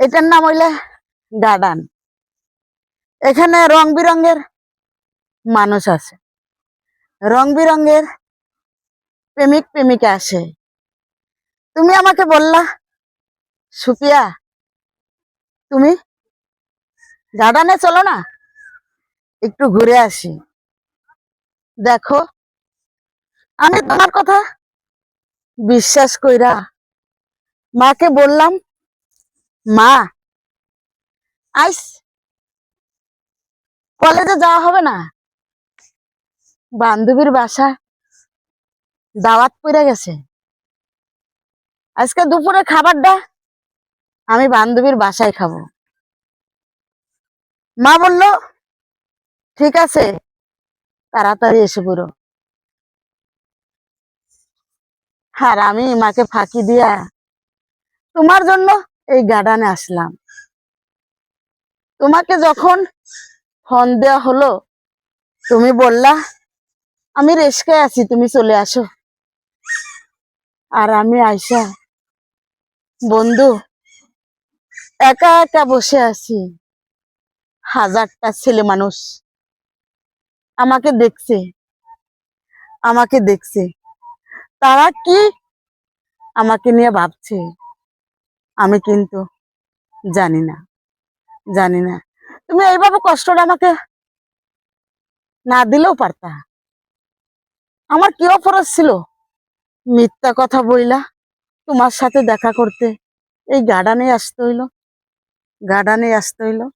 এটার নাম হইলে গার্ডেন। এখানে রং বিরঙের মানুষ আছে, রং বিরঙের প্রেমিক প্রেমিকা আসে। তুমি আমাকে বললা, সুপিয়া তুমি গার্ডেনে চলো না, একটু ঘুরে আসি। দেখো, আমি তোমার কথা বিশ্বাস কইরা মাকে বললাম, মা আইস কলেজে যাওয়া হবে না, বান্ধবীর বাসা দাওয়াত পড়ে গেছে। আজকে দুপুরে খাবারটা আমি বান্ধবীর বাসায় খাবো। মা বলল, ঠিক আছে, তাড়াতাড়ি এসে পড়ো। আর আমি মাকে ফাঁকি দিয়া তোমার জন্য এই গার্ডেনে আসলাম। তোমাকে যখন ফোন দেওয়া হলো, তুমি বললা আমি রিস্কায় আছি, তুমি চলে আসো। আর আমি আইসা বন্ধু একা একা বসে আছি। হাজারটা ছেলে মানুষ আমাকে দেখছে, আমাকে দেখছে, তারা কি আমাকে নিয়ে ভাবছে আমি কিন্তু জানি না, জানি না। তুমি এইভাবে কষ্টটা আমাকে না দিলেও পারতা। আমার কি অপরাধ ছিল মিথ্যা কথা বইলা তোমার সাথে দেখা করতে এই গার্ডেনে আসতে হইলো, গার্ডেনে আসতে হইলো।